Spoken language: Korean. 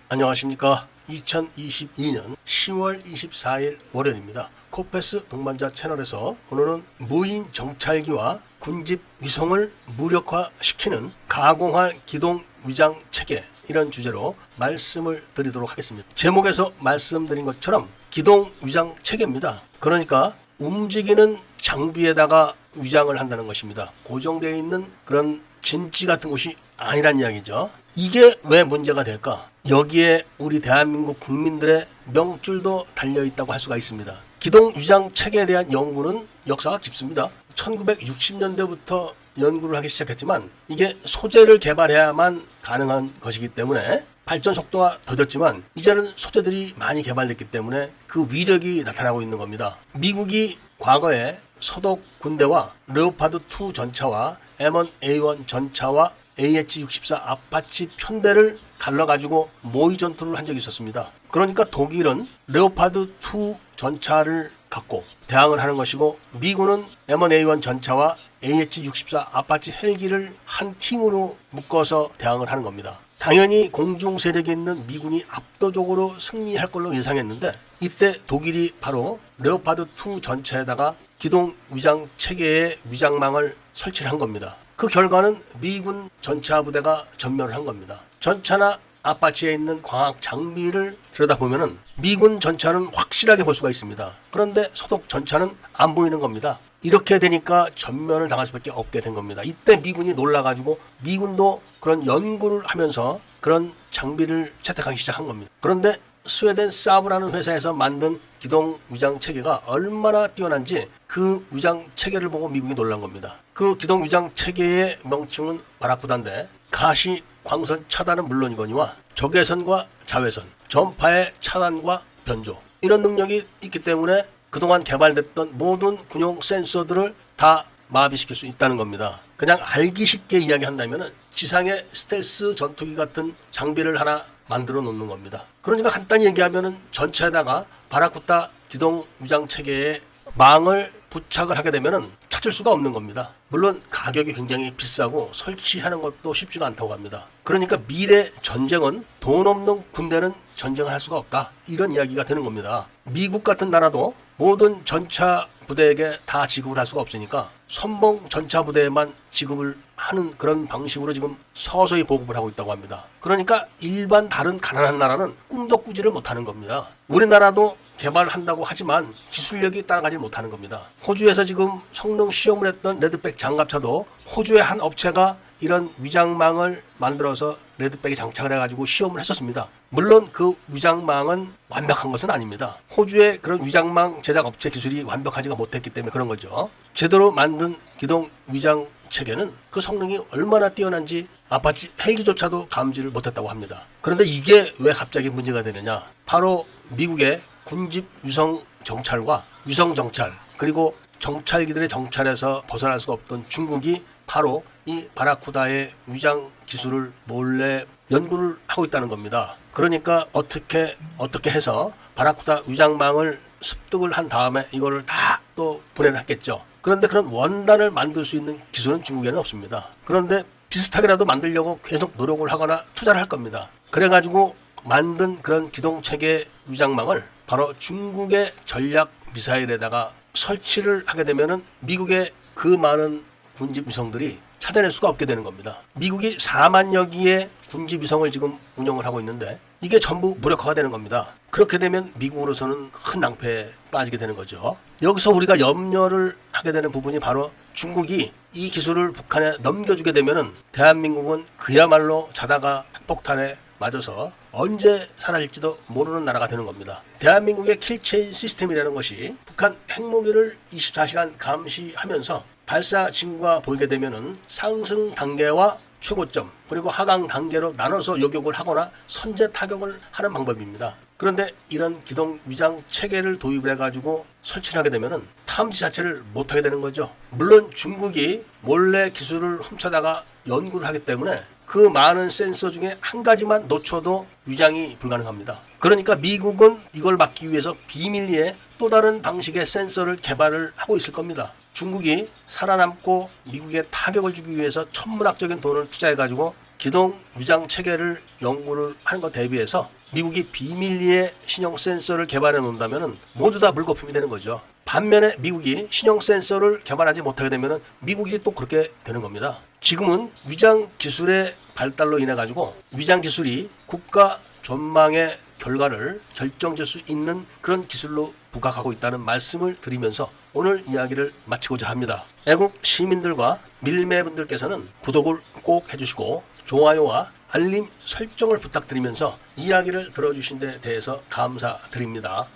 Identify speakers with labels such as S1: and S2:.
S1: 안녕하십니까. 2022년 10월 24일 월요일입니다. 코패스 동반자 채널에서 오늘은 무인 정찰기와 군집 위성을 무력화시키는 가공할 기동 위장 체계, 이런 주제로 말씀을 드리도록 하겠습니다. 제목에서 말씀드린 것처럼 기동 위장 체계입니다. 그러니까 움직이는 장비에다가 위장을 한다는 것입니다. 고정되어 있는 그런 진지 같은 곳이 아니란 이야기죠. 이게 왜 문제가 될까? 여기에 우리 대한민국 국민들의 명줄도 달려있다고 할 수가 있습니다. 기동 위장 체계에 대한 연구는 역사가 깊습니다. 1960년대부터 연구를 하기 시작했지만 이게 소재를 개발해야만 가능한 것이기 때문에 발전 속도가 더뎠지만 이제는 소재들이 많이 개발됐기 때문에 그 위력이 나타나고 있는 겁니다. 미국이 과거에 서독 군대와 레오파드2 전차와 M1A1 전차와 AH-64 아파치 편대를 갈라가지고 모의 전투를 한 적이 있었습니다. 그러니까 독일은 레오파드2 전차를 갖고 대항을 하는 것이고, 미군은 M1A1 전차와 AH-64 아파치 헬기를 한 팀으로 묶어서 대항을 하는 겁니다. 당연히 공중 세력이 있는 미군이 압도적으로 승리할 걸로 예상했는데, 이때 독일이 바로 레오파드2 전차에다가 기동 위장 체계의 위장망을 설치를 한 겁니다. 그 결과는 미군 전차 부대가 전멸을 한 겁니다. 전차나 아파치에 있는 광학 장비를 들여다보면 미군 전차는 확실하게 볼 수가 있습니다. 그런데 서독 전차는 안 보이는 겁니다. 이렇게 되니까 전면을 당할 수밖에 없게 된 겁니다. 이때 미군이 놀라가지고 미군도 그런 연구를 하면서 그런 장비를 채택하기 시작한 겁니다. 그런데 스웨덴 사브라는 회사에서 만든 기동 위장 체계가 얼마나 뛰어난지 그 위장 체계를 보고 미국이 놀란 겁니다. 그 기동 위장 체계의 명칭은 바라쿠다인데, 가시 광선 차단은 물론이거니와 적외선과 자외선, 전파의 차단과 변조, 이런 능력이 있기 때문에 그동안 개발됐던 모든 군용 센서들을 다 마비시킬 수 있다는 겁니다. 그냥 알기 쉽게 이야기한다면 지상의 스텔스 전투기 같은 장비를 하나 만들어 놓는 겁니다. 그러니까 간단히 얘기하면 전차에다가 바라쿠다 기동 위장 체계의 망을 부착을 하게 되면 찾을 수가 없는 겁니다. 물론 가격이 굉장히 비싸고 설치하는 것도 쉽지가 않다고 합니다. 그러니까 미래 전쟁은 돈 없는 군대는 전쟁을 할 수가 없다, 이런 이야기가 되는 겁니다. 미국 같은 나라도 모든 전차 부대에게 다 지급을 할 수가 없으니까 선봉 전차 부대에만 지급을 하는 그런 방식으로 지금 서서히 보급을 하고 있다고 합니다. 그러니까 일반 다른 가난한 나라는 꿈도 꾸지를 못하는 겁니다. 우리나라도 개발한다고 하지만 기술력이 따라가지 못하는 겁니다. 호주에서 지금 성능 시험을 했던 레드백 장갑차도 호주의 한 업체가 이런 위장망을 만들어서 레드백에 장착을 해가지고 시험을 했었습니다. 물론 그 위장망은 완벽한 것은 아닙니다. 호주의 그런 위장망 제작 업체 기술이 완벽하지가 못했기 때문에 그런 거죠. 제대로 만든 기동 위장 체계는 그 성능이 얼마나 뛰어난지 아파치 헬기조차도 감지를 못했다고 합니다. 그런데 이게 왜 갑자기 문제가 되느냐? 바로 미국의 군집 위성 정찰과 위성 정찰, 그리고 정찰기들의 정찰에서 벗어날 수가 없던 중국이 바로 이 바라쿠다의 위장 기술을 몰래 연구를 하고 있다는 겁니다. 그러니까 어떻게 해서 바라쿠다 위장망을 습득을 한 다음에 이거를 다 또 분해를 했겠죠. 그런데 그런 원단을 만들 수 있는 기술은 중국에는 없습니다. 그런데 비슷하게라도 만들려고 계속 노력을 하거나 투자를 할 겁니다. 그래가지고 만든 그런 기동체계 위장망을 바로 중국의 전략 미사일에다가 설치를 하게 되면은 미국의 그 많은 군집 위성들이 찾아낼 수가 없게 되는 겁니다. 미국이 4만여 기의 군집 위성을 지금 운영을 하고 있는데 이게 전부 무력화가 되는 겁니다. 그렇게 되면 미국으로서는 큰 낭패에 빠지게 되는 거죠. 여기서 우리가 염려를 하게 되는 부분이 바로 중국이 이 기술을 북한에 넘겨주게 되면은 대한민국은 그야말로 자다가 핵폭탄에 맞아서 언제 사라질지도 모르는 나라가 되는 겁니다. 대한민국의 킬체인 시스템이라는 것이 북한 핵무기를 24시간 감시하면서 발사 징후가 보이게 되면은 상승 단계와 최고점, 그리고 하강 단계로 나눠서 요격을 하거나 선제 타격을 하는 방법입니다. 그런데 이런 기동 위장 체계를 도입을 해가지고 설치를 하게 되면은 탐지 자체를 못하게 되는 거죠. 물론 중국이 몰래 기술을 훔쳐다가 연구를 하기 때문에 그 많은 센서 중에 한 가지만 놓쳐도 위장이 불가능합니다. 그러니까 미국은 이걸 막기 위해서 비밀리에 또 다른 방식의 센서를 개발을 하고 있을 겁니다. 중국이 살아남고 미국에 타격을 주기 위해서 천문학적인 돈을 투자해가지고 기동 위장 체계를 연구를 하는 것 대비해서 미국이 비밀리에 신형 센서를 개발해 놓는다면 모두 다 물거품이 되는 거죠. 반면에 미국이 신형 센서를 개발하지 못하게 되면 미국이 또 그렇게 되는 겁니다. 지금은 위장 기술의 발달로 인해 가지고 위장 기술이 국가 전망의 결과를 결정질 수 있는 그런 기술로 부각하고 있다는 말씀을 드리면서 오늘 이야기를 마치고자 합니다. 애국 시민들과 밀매분들께서는 구독을 꼭 해주시고 좋아요와 알림 설정을 부탁드리면서 이야기를 들어주신 데 대해서 감사드립니다.